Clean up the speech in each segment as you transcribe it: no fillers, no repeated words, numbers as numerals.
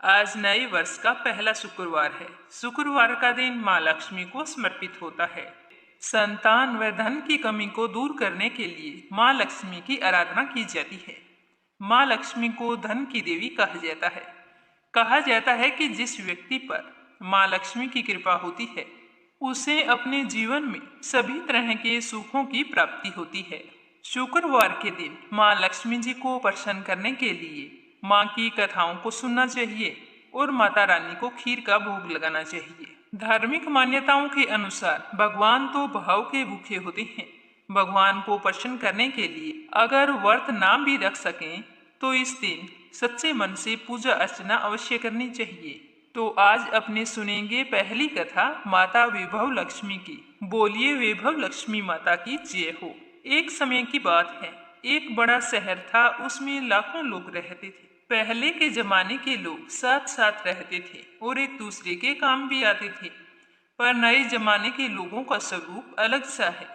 आज नए वर्ष का पहला शुक्रवार है। शुक्रवार का दिन माँ लक्ष्मी को समर्पित होता है। संतान व धन की कमी को दूर करने के लिए माँ लक्ष्मी की आराधना की जाती है। माँ लक्ष्मी को धन की देवी कहा जाता है। कहा जाता है कि जिस व्यक्ति पर माँ लक्ष्मी की कृपा होती है उसे अपने जीवन में सभी तरह के सुखों की प्राप्ति होती है। शुक्रवार के दिन माँ लक्ष्मी जी को प्रसन्न करने के लिए माँ की कथाओं को सुनना चाहिए और माता रानी को खीर का भोग लगाना चाहिए। धार्मिक मान्यताओं के अनुसार भगवान तो भाव के भूखे होते हैं। भगवान को प्रसन्न करने के लिए अगर व्रत ना भी रख सकें तो इस दिन सच्चे मन से पूजा अर्चना अवश्य करनी चाहिए। तो आज अपने सुनेंगे पहली कथा माता वैभव लक्ष्मी की। बोलिए वैभव लक्ष्मी माता की जय हो। एक समय की बात है, एक बड़ा शहर था, उसमें लाखों लोग रहते थे। पहले के जमाने के लोग साथ साथ रहते थे और एक दूसरे के काम भी आते थे। पर नए जमाने के लोगों का स्वरूप अलग सा है।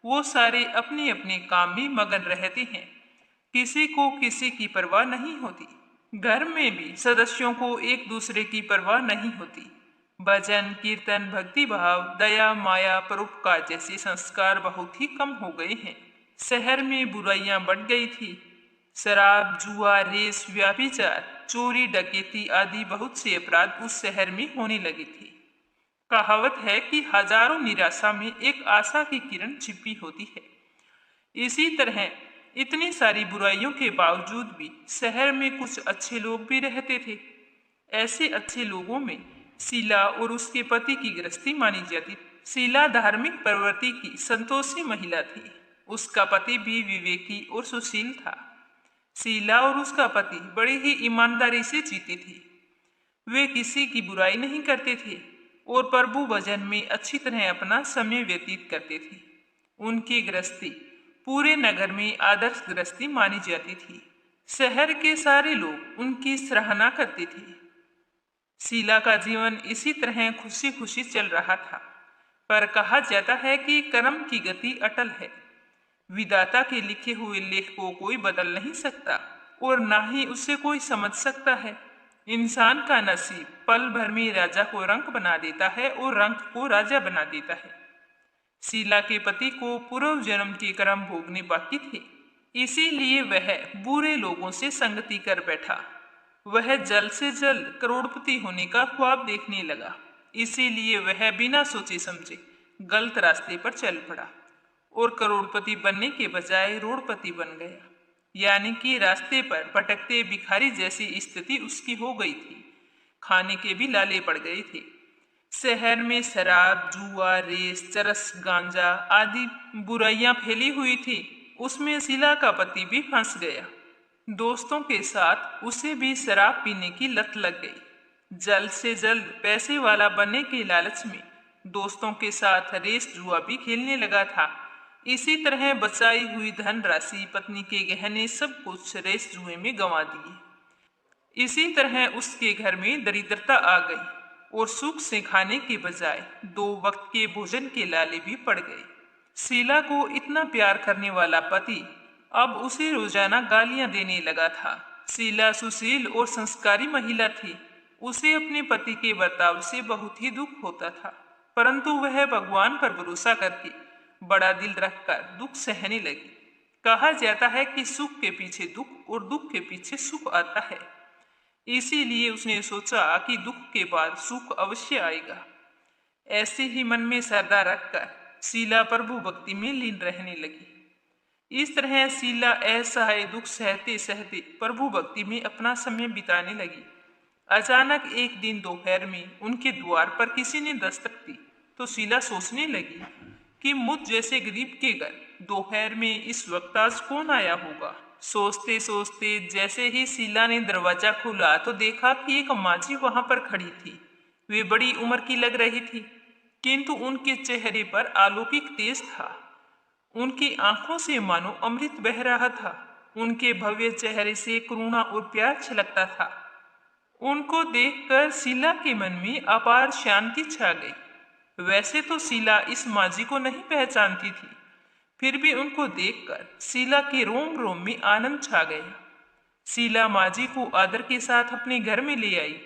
वो सारे अपने अपने काम में मगन रहते हैं। किसी को किसी की परवाह नहीं होती। घर में भी सदस्यों को एक दूसरे की परवाह नहीं होती। भजन कीर्तन भक्ति भाव दया माया परोपकार जैसे संस्कार बहुत ही कम हो गए हैं। शहर में बुराइयां बढ़ गई थी। शराब जुआ रेस व्यभिचार चोरी डकैती आदि बहुत से अपराध उस शहर में होने लगे थे। कहावत है कि हजारों निराशा में एक आशा की किरण छिपी होती है। इसी तरह इतनी सारी बुराइयों के बावजूद भी शहर में कुछ अच्छे लोग भी रहते थे। ऐसे अच्छे लोगों में शीला और उसके पति की गृहस्थी मानी जाती थी। शीला धार्मिक प्रवृत्ति की संतोषी महिला थी। उसका पति भी विवेकी और सुशील था। शीला और उसका पति बड़े ही ईमानदारी से जीते थे। वे किसी की बुराई नहीं करते थे और प्रभु भजन में अच्छी तरह अपना समय व्यतीत करते थे। उनकी गृहस्थी पूरे नगर में आदर्श गृहस्थी मानी जाती थी। शहर के सारे लोग उनकी सराहना करते थे। शीला का जीवन इसी तरह खुशी खुशी चल रहा था। पर कहा जाता है कि कर्म की गति अटल है। विधाता के लिखे हुए लेख को कोई बदल नहीं सकता और ना ही उसे कोई समझ सकता है। इंसान का नसीब पल भर में राजा को रंक बना देता है और रंक को राजा बना देता है। शीला के पति को पूर्व जन्म के कर्म भोगने बाकी थे, इसीलिए वह बुरे लोगों से संगति कर बैठा। वह जल्द से जल्द करोड़पति होने का ख्वाब देखने लगा, इसीलिए वह बिना सोचे समझे गलत रास्ते पर चल पड़ा और करोड़पति बनने के बजाय रोड़पति बन गया। यानी कि रास्ते पर भटकते भिखारी जैसी स्थिति उसकी हो गई थी। खाने के भी लाले पड़ गए थे। शहर में शराब जुआ रेस चरस गांजा आदि बुराइयां फैली हुई थी। उसमें शीला का पति भी फंस गया। दोस्तों के साथ उसे भी शराब पीने की लत लग गई। जल्द से जल्द पैसे वाला बनने के लालच में दोस्तों के साथ रेस जुआ भी खेलने लगा था। इसी तरह बचाई हुई धन राशि पत्नी के गहने सब कुछ रेस जुए में गंवा दिए। इसी तरह उसके घर में दरिद्रता आ गई और सुख से खाने के बजाय 2 वक्त के भोजन के लाले भी पड़ गए। शीला को इतना प्यार करने वाला पति अब उसे रोजाना गालियां देने लगा था। शीला सुशील और संस्कारी महिला थी। उसे अपने पति के बर्ताव से बहुत ही दुख होता था, परंतु वह भगवान पर भरोसा करके बड़ा दिल रखकर दुख सहने लगी। कहा जाता है कि सुख के पीछे दुख और दुख के पीछे सुख आता है। इसीलिए उसने सोचा कि दुख के बाद सुख अवश्य आएगा। ऐसे ही मन में श्रद्धा रखकर शीला प्रभु भक्ति में लीन रहने लगी। इस तरह शीला असहाय दुख सहते सहते प्रभु भक्ति में अपना समय बिताने लगी। अचानक एक दिन दोपहर में उनके द्वार पर किसी ने दस्तक दी तो शीला सोचने लगी कि मुझ जैसे गरीब के घर दोपहर में इस वक्त आज कौन आया होगा। सोचते सोचते जैसे ही शीला ने दरवाजा खोला तो देखा कि एक माझी वहां पर खड़ी थी। वे बड़ी उम्र की लग रही थी, किंतु उनके चेहरे पर अलौकिक तेज था। उनकी आंखों से मानो अमृत बह रहा था। उनके भव्य चेहरे से करुणा और प्यार छलकता था। उनको देखकर शीला के मन में अपार शांति छा गई। वैसे तो शीला इस माझी को नहीं पहचानती थी, फिर भी उनको देखकर शीला के रोम रोम में आनंद छा गया। शीला माजी को आदर के साथ अपने घर में ले आई,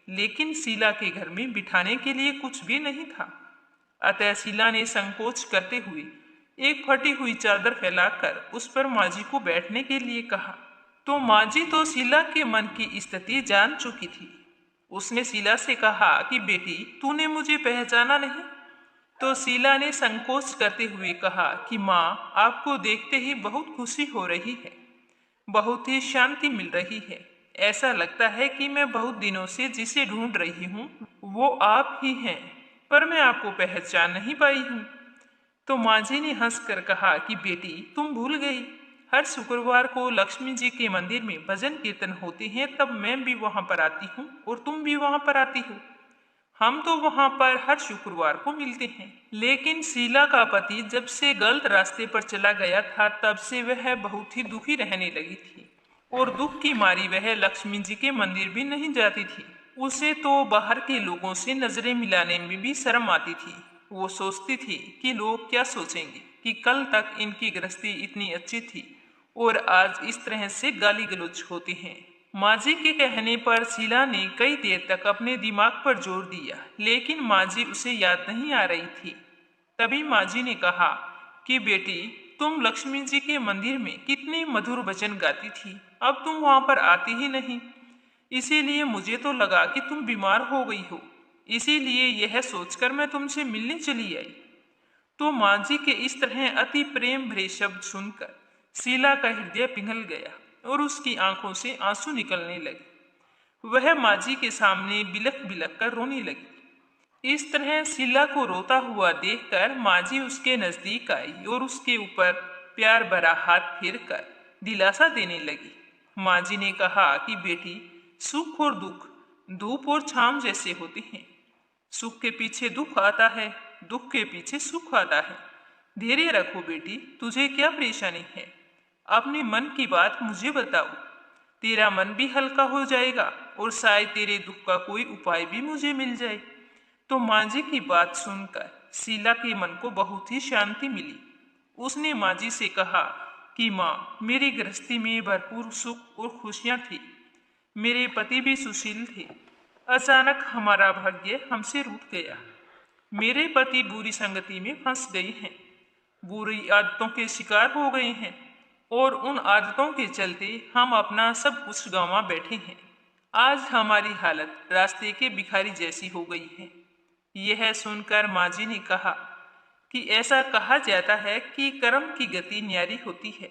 लेकिन शीला के घर में बिठाने के लिए कुछ भी नहीं था। अतः शीला ने संकोच करते हुए एक फटी हुई चादर फैलाकर उस पर माजी को बैठने के लिए कहा। तो माजी तो शीला के मन की स्थिति जान चुकी थी। उसने शीला से कहा कि बेटी, तूने मुझे पहचाना नहीं? तो शीला ने संकोच करते हुए कहा कि माँ, आपको देखते ही बहुत खुशी हो रही है, बहुत ही शांति मिल रही है। ऐसा लगता है कि मैं बहुत दिनों से जिसे ढूंढ रही हूँ वो आप ही हैं, पर मैं आपको पहचान नहीं पाई हूँ। तो माँझी ने हंसकर कहा कि बेटी, तुम भूल गई, हर शुक्रवार को लक्ष्मी जी के मंदिर में भजन कीर्तन होते हैं, तब मैं भी वहां पर आती हूँ और तुम भी वहां पर आती हो। हम तो वहां पर हर शुक्रवार को मिलते हैं। लेकिन शीला का पति जब से गलत रास्ते पर चला गया था, तब से वह बहुत ही दुखी रहने लगी थी और दुख की मारी वह लक्ष्मी जी के मंदिर भी नहीं जाती थी। उसे तो बाहर के लोगों से नजरें मिलाने में भी शर्म आती थी। वो सोचती थी कि लोग क्या सोचेंगे कि कल तक इनकी गृहस्थी इतनी अच्छी थी और आज इस तरह से गाली गलौज होती हैं। माजी के कहने पर शीला ने कई देर तक अपने दिमाग पर जोर दिया, लेकिन माजी उसे याद नहीं आ रही थी। तभी माजी ने कहा कि बेटी, तुम लक्ष्मी जी के मंदिर में कितने मधुर भजन गाती थी, अब तुम वहां पर आती ही नहीं। इसीलिए मुझे तो लगा कि तुम बीमार हो गई हो, इसीलिए यह सोचकर मैं तुमसे मिलने चली आई। तो मांझी के इस तरह अति प्रेम भरे शब्द सुनकर शीला का हृदय पिघल गया और उसकी आंखों से आंसू निकलने लगे। वह मांझी के सामने बिलख बिलख कर रोने लगी। इस तरह शीला को रोता हुआ देखकर मांझी उसके नजदीक आई और उसके ऊपर प्यार भरा हाथ फेर कर दिलासा देने लगी। मांझी ने कहा कि बेटी, सुख और दुख धूप और छांव जैसे होते हैं। सुख के पीछे दुख आता है, दुख के पीछे सुख आता है। धैर्य रखो बेटी, तुझे क्या परेशानी है? अपने मन की बात मुझे बताओ, तेरा मन भी हल्का हो जाएगा और शायद तेरे दुख का कोई उपाय भी मुझे मिल जाए। तो मांझी की बात सुनकर शीला के मन को बहुत ही शांति मिली। उसने मांझी से कहा कि माँ, मेरी गृहस्थी में भरपूर सुख और खुशियाँ थी। मेरे पति भी सुशील थे। अचानक हमारा भाग्य हमसे रूठ गया। मेरे पति बुरी संगति में फंस गए हैं, बुरी आदतों के शिकार हो गए हैं और उन आदतों के चलते हम अपना सब कुछ गंवा बैठे हैं। आज हमारी हालत रास्ते के भिखारी जैसी हो गई है। यह सुनकर मांझी ने कहा कि ऐसा कहा जाता है कि कर्म की गति न्यारी होती है।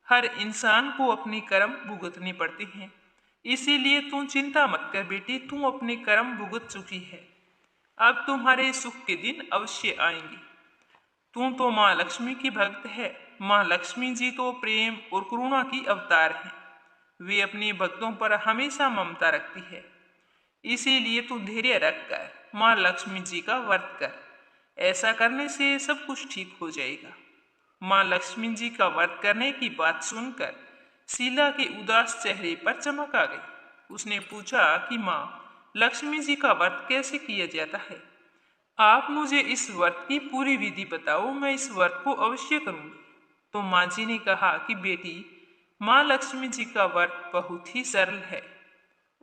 हर इंसान को अपने कर्म भुगतने पड़ते हैं। इसीलिए तू चिंता मत कर बेटी, तू अपने कर्म भुगत चुकी है। अब तुम्हारे सुख के दिन अवश्य आएंगे। तू तो माँ लक्ष्मी की भक्त है। माँ लक्ष्मी जी तो प्रेम और करुणा की अवतार हैं। वे अपने भक्तों पर हमेशा ममता रखती है। इसीलिए तू धैर्य रखकर माँ लक्ष्मी जी का व्रत कर। ऐसा करने से सब कुछ ठीक हो जाएगा। माँ लक्ष्मी जी का व्रत करने की बात सुनकर शीला के उदास चेहरे पर चमक आ गई। उसने पूछा कि माँ, लक्ष्मी जी का व्रत कैसे किया जाता है? आप मुझे इस व्रत की पूरी विधि बताओ, मैं इस व्रत को अवश्य करूंगी। तो माँ जी ने कहा कि बेटी, माँ लक्ष्मी जी का व्रत बहुत ही सरल है।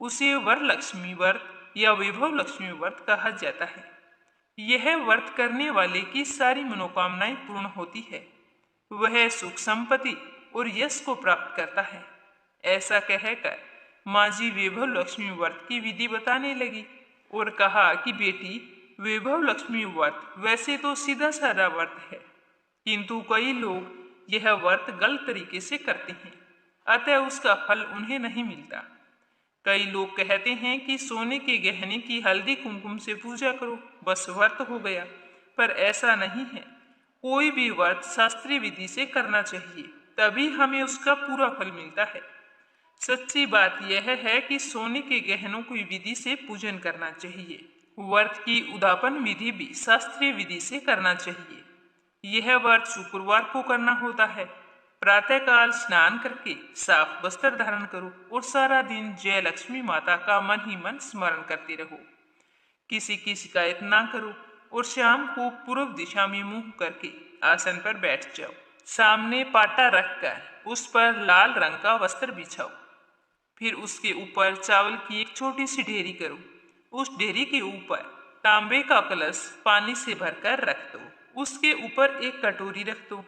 उसे वरलक्ष्मी व्रत या वैभव लक्ष्मी व्रत कहा जाता है। यह व्रत करने वाले की सारी मनोकामनाएं पूर्ण होती है। वह सुख संपत्ति और यश को प्राप्त करता है। ऐसा कहकर माँ जी वैभव लक्ष्मी व्रत की विधि बताने लगी और कहा कि बेटी, वैभव लक्ष्मी व्रत वैसे तो सीधा साधा व्रत है, किंतु कई लोग यह व्रत गलत तरीके से करते हैं, अतः उसका फल उन्हें नहीं मिलता। कई लोग कहते हैं कि सोने के गहने की हल्दी कुमकुम से पूजा करो, बस व्रत हो गया, पर ऐसा नहीं है। कोई भी व्रत शास्त्रीय विधि से करना चाहिए, तभी हमें उसका पूरा फल मिलता है। सच्ची बात यह है कि सोने के गहनों की विधि से पूजन करना चाहिए। व्रत की उद्यापन विधि भी शास्त्रीय विधि से करना चाहिए। यह व्रत शुक्रवार को करना होता है। प्रातःकाल स्नान करके साफ वस्त्र धारण करो और सारा दिन जय लक्ष्मी माता का मन ही मन स्मरण करते रहो। किसी की शिकायत ना करो और शाम को पूर्व दिशा में मुंह करके आसन पर बैठ जाओ। सामने पाटा रखकर उस पर लाल रंग का वस्त्र बिछाओ। फिर उसके ऊपर चावल की एक छोटी सी ढेरी करो। उस ढेरी के ऊपर तांबे का कलश पानी से भरकर रख दो। उसके ऊपर एक कटोरी रख दो।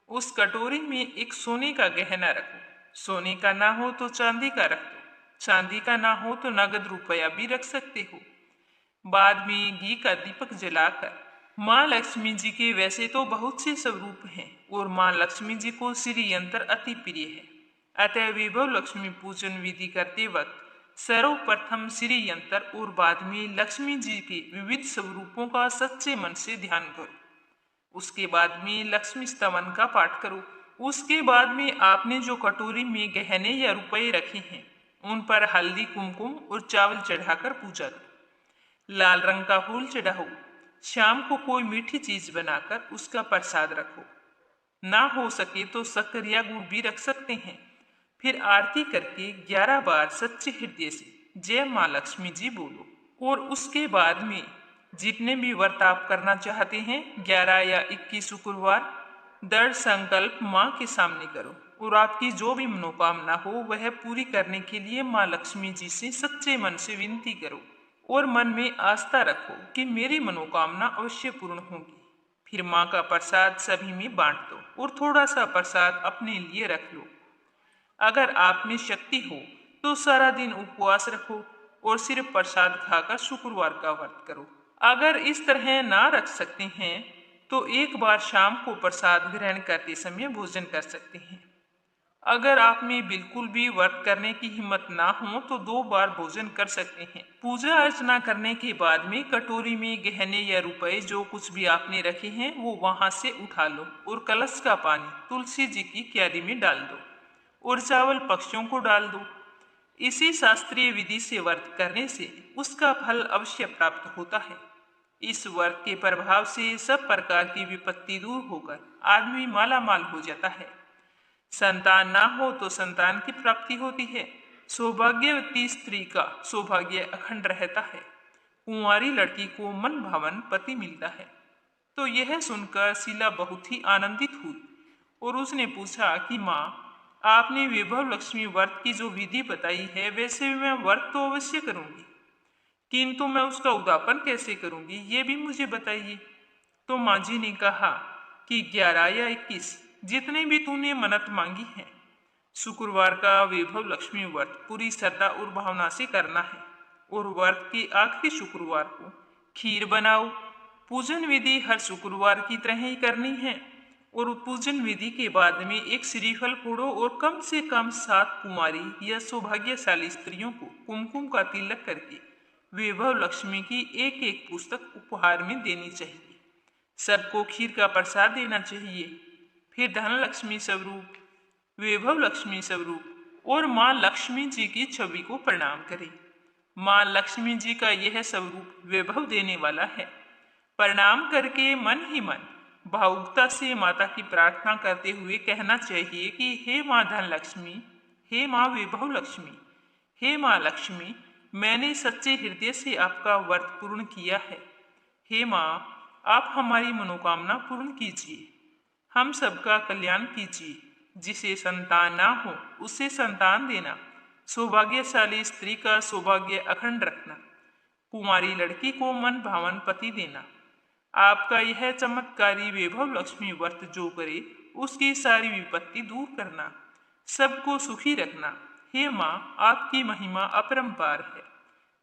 उस कटोरी में एक सोने का गहना रखो। सोने का ना हो तो चांदी का रख दो। चांदी का ना हो तो नगद रुपया भी रख सकते हो। बाद में घी का दीपक जलाकर माँ लक्ष्मी जी के वैसे तो बहुत से स्वरूप हैं और माँ लक्ष्मी जी को श्री यंत्र अति प्रिय है। अतः विभव लक्ष्मी पूजन विधि करते वक्त सर्वप्रथम श्री यंत्र और बाद में लक्ष्मी जी के विविध स्वरूपों का सच्चे मन से ध्यान करो। उसके बाद में लक्ष्मी स्तवन का पाठ करो। उसके बाद में आपने जो कटोरी में गहने या रुपए रखे हैं उन पर हल्दी कुमकुम और चावल चढ़ाकर पूजा करो। लाल रंग का फूल चढ़ाओ। शाम को कोई मीठी चीज बनाकर उसका प्रसाद रखो। ना हो सके तो शक्कर या गुड़ भी रख सकते हैं। फिर आरती करके 11 बार सच्चे हृदय से जय माँ लक्ष्मी जी बोलो। और उसके बाद में जितने भी व्रत आप करना चाहते हैं 11 या 21 शुक्रवार दृढ़ संकल्प माँ के सामने करो और आपकी जो भी मनोकामना हो वह पूरी करने के लिए माँ लक्ष्मी जी से सच्चे मन से विनती करो और मन में आस्था रखो कि मेरी मनोकामना अवश्य पूर्ण होगी। फिर माँ का प्रसाद सभी में बांट दो और थोड़ा सा प्रसाद अपने लिए रख लो। अगर आप में शक्ति हो तो सारा दिन उपवास रखो और सिर्फ प्रसाद खाकर शुक्रवार का व्रत करो। अगर इस तरह ना रख सकते हैं तो एक बार शाम को प्रसाद ग्रहण करते समय भोजन कर सकते हैं। अगर आप में बिल्कुल भी व्रत करने की हिम्मत ना हो तो 2 बार भोजन कर सकते हैं। पूजा अर्चना करने के बाद में कटोरी में गहने या रुपए जो कुछ भी आपने रखे हैं वो वहां से उठा लो और कलश का पानी तुलसी जी की क्यारी में डाल दो और चावल पक्षियों को डाल दो। इसी शास्त्रीय विधि से व्रत करने से उसका फल अवश्य प्राप्त होता है। इस व्रत के प्रभाव से सब प्रकार की विपत्ति दूर होकर आदमी माला माल हो जाता है। संतान ना हो तो संतान की प्राप्ति होती है। सौभाग्यवती स्त्री का सौभाग्य अखंड रहता है। कुंवारी लड़की को मन भावन पति मिलता है। तो यह सुनकर शीला बहुत ही आनंदित हुई और उसने पूछा कि माँ, आपने विभव लक्ष्मी व्रत की जो विधि बताई है वैसे मैं व्रत तो अवश्य करूंगी, किंतु मैं उसका उद्यापन कैसे करूंगी ये भी मुझे बताइए। तो माँ जी ने कहा कि 11 या 21 जितने भी तूने मन्नत मांगी है शुक्रवार का विभव लक्ष्मी व्रत पूरी श्रद्धा और भावना से करना है और व्रत के आखिरी शुक्रवार को खीर बनाओ। पूजन विधि हर शुक्रवार की तरह ही करनी है और पूजन विधि के बाद में एक श्रीफल फोड़ो और कम से कम 7 कुमारी या सौभाग्यशाली स्त्रियों को कुमकुम का तिलक करके विभव लक्ष्मी की एक एक पुस्तक उपहार में देनी चाहिए। सबको खीर का प्रसाद देना चाहिए। फिर धन लक्ष्मी स्वरूप, वैभव लक्ष्मी स्वरूप और माँ लक्ष्मी जी की छवि को प्रणाम करें। माँ लक्ष्मी जी का यह स्वरूप वैभव देने वाला है। प्रणाम करके मन ही मन भावुकता से माता की प्रार्थना करते हुए कहना चाहिए कि हे माँ धन लक्ष्मी, हे माँ वैभव लक्ष्मी, हे माँ लक्ष्मी, मैंने सच्चे हृदय से आपका व्रत पूर्ण किया है। हे माँ, आप हमारी मनोकामना पूर्ण कीजिए, हम सबका कल्याण कीजिए। जिसे संतान ना हो उसे संतान देना, सौभाग्यशाली स्त्री का सौभाग्य अखंड रखना, कुमारी लड़की को मन भावन पति देना। आपका यह चमत्कारी वैभव लक्ष्मी व्रत जो करे उसकी सारी विपत्ति दूर करना, सबको सुखी रखना। हे माँ, आपकी महिमा अपरंपार है।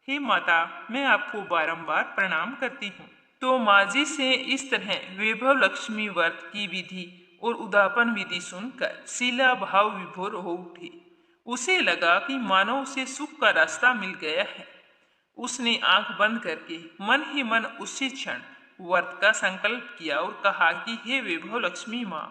हे माता, मैं आपको बारंबार प्रणाम करती हूँ। तो माँ जी से इस तरह वैभव लक्ष्मी व्रत की विधि और उद्यापन विधि सुनकर शीला भाव विभोर हो उठी। उसे लगा कि मानो उसे सुख का रास्ता मिल गया है। उसने आंख बंद करके मन ही मन उसी क्षण व्रत का संकल्प किया और कहा कि हे वैभव लक्ष्मी माँ,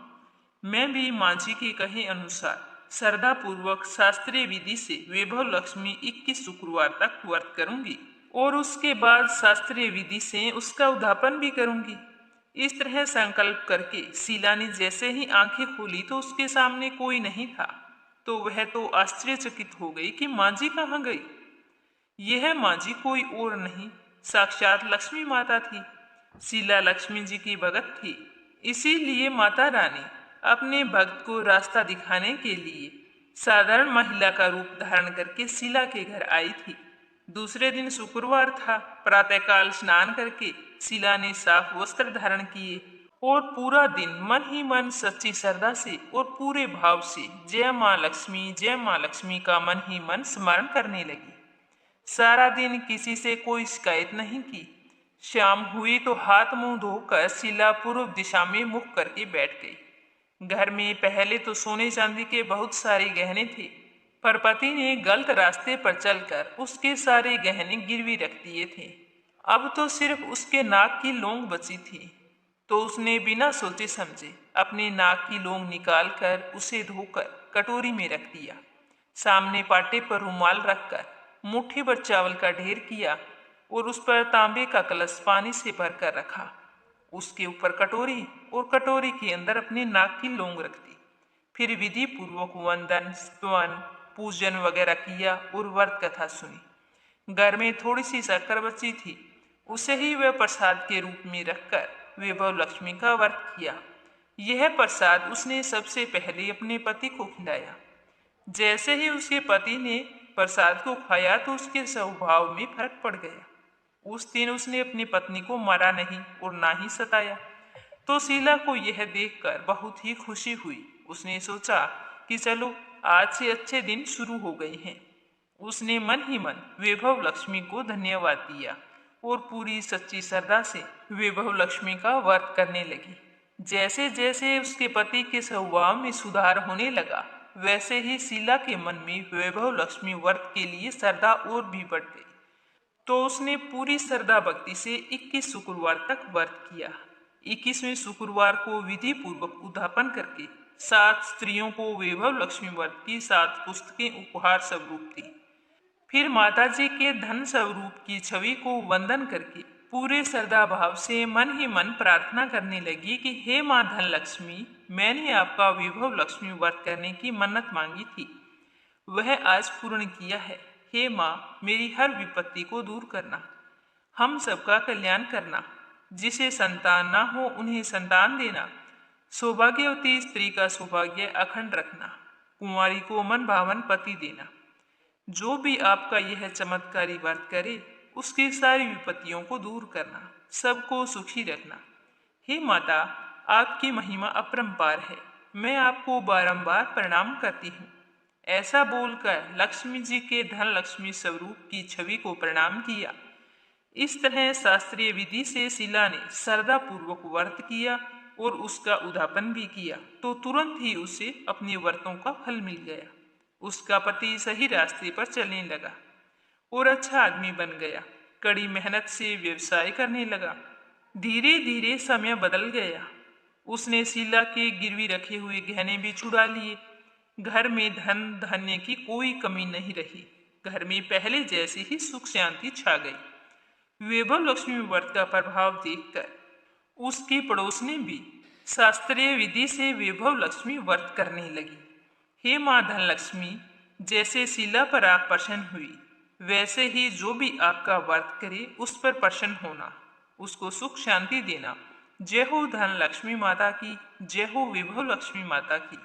मैं भी माँ जी के कहे अनुसार श्रद्धा पूर्वक शास्त्रीय विधि से वैभव लक्ष्मी 21 शुक्रवार तक व्रत करूंगी और उसके बाद शास्त्रीय विधि से उसका उद्यापन भी करूंगी। इस तरह संकल्प करके शीला ने जैसे ही आंखें खोली तो उसके सामने कोई नहीं था। तो वह तो आश्चर्यचकित हो गई कि माँ जी कहाँ गई। यह माँ जी कोई और नहीं, साक्षात लक्ष्मी माता थी। शीला लक्ष्मी जी की भगत थी, इसीलिए माता रानी अपने भक्त को रास्ता दिखाने के लिए साधारण महिला का रूप धारण करके शीला के घर आई थी। दूसरे दिन शुक्रवार था। प्रातःकाल स्नान करके शीला ने साफ वस्त्र धारण किए और पूरा दिन मन ही मन सच्ची श्रद्धा से और पूरे भाव से जय माँ लक्ष्मी का मन ही मन स्मरण करने लगी। सारा दिन किसी से कोई शिकायत नहीं की। शाम हुई तो हाथ मुंह धोकर शीला पूर्व दिशा में मुख करके बैठ गई। घर में पहले तो सोने चांदी के बहुत सारे गहने थे, पर पति ने गलत रास्ते पर चलकर उसके सारे गहने गिरवी रख दिए थे। अब तो सिर्फ उसके नाक की लौंग बची थी, तो उसने बिना सोचे समझे अपने नाक की लौंग निकालकर उसे धोकर कटोरी में रख दिया। सामने पाटे पर रुमाल रखकर मुट्ठी भर चावल का ढेर किया और उस पर तांबे का कलश पानी से भरकर रखा। उसके ऊपर कटोरी और कटोरी के अंदर अपने नाक की लौंग रख दी। फिर विधि पूर्वक वंदन, स्तवन, पूजन वगैरह किया और व्रत कथा सुनी। घर में थोड़ी सी शक्कर बची थी, उसे ही वह प्रसाद के रूप में रखकर वैभव लक्ष्मी का व्रत किया। यह प्रसाद उसने सबसे पहले अपने पति को खिलाया। जैसे ही उसके पति ने प्रसाद को खाया तो उसके स्वभाव में फर्क पड़ गया। उस दिन उसने अपनी पत्नी को मारा नहीं और ना ही सताया। तो शीला को यह देखकर बहुत ही खुशी हुई। उसने सोचा कि चलो आज से अच्छे दिन शुरू हो गए हैं। उसने मन ही मन वैभव लक्ष्मी को धन्यवाद दिया और पूरी सच्ची श्रद्धा से वैभव लक्ष्मी का व्रत करने लगी। जैसे जैसे उसके पति के स्वभाव में सुधार होने लगा, वैसे ही शीला के मन में वैभव लक्ष्मी व्रत के लिए श्रद्धा और भी बढ़ गई। तो उसने पूरी श्रद्धा भक्ति से 21 शुक्रवार तक व्रत किया। 21वें शुक्रवार को विधि पूर्वक उद्यापन करके 7 स्त्रियों को वैभव लक्ष्मी व्रत की 7 पुस्तकें उपहार स्वरूप दी। फिर माता जी के धन स्वरूप की छवि को वंदन करके पूरे श्रद्धा भाव से मन ही मन प्रार्थना करने लगी कि हे माँ धन लक्ष्मी, मैंने आपका वैभव लक्ष्मी व्रत करने की मन्नत मांगी थी, वह आज पूर्ण किया है। हे माँ, मेरी हर विपत्ति को दूर करना, हम सबका कल्याण करना, जिसे संतान ना हो उन्हें संतान देना, सौभाग्यवती स्त्री का सौभाग्य अखंड रखना, कुंवारी को मन भावन पति देना। जो भी आपका यह चमत्कारी व्रत करे उसकी सारी विपत्तियों को दूर करना, सबको सुखी रखना। हे माता, आपकी महिमा अपरंपार है, मैं आपको बारंबार प्रणाम करती हूँ। ऐसा बोलकर लक्ष्मी जी के धन लक्ष्मी स्वरूप की छवि को प्रणाम किया। इस तरह शास्त्रीय विधि से शीला ने श्रद्धा पूर्वक व्रत किया और उसका उद्यापन भी किया, तो तुरंत ही उसे अपने व्रतों का फल मिल गया। उसका पति सही रास्ते पर चलने लगा और अच्छा आदमी बन गया। कड़ी मेहनत से व्यवसाय करने लगा। धीरे धीरे समय बदल गया। उसने शीला के गिरवी रखे हुए गहने भी छुड़ा लिए। घर में धन धान्य की कोई कमी नहीं रही। घर में पहले जैसी ही सुख शांति छा गई। वैभव लक्ष्मी व्रत का प्रभाव देखकर उसकी पड़ोसनी भी शास्त्रीय विधि से वैभव लक्ष्मी व्रत करने लगी। हे माँ धन लक्ष्मी, जैसे शीला पर आप प्रसन्न हुई, वैसे ही जो भी आपका व्रत करे उस पर प्रसन्न होना, उसको सुख शांति देना। जय हो धन लक्ष्मी माता की, जय हो वैभव लक्ष्मी माता की।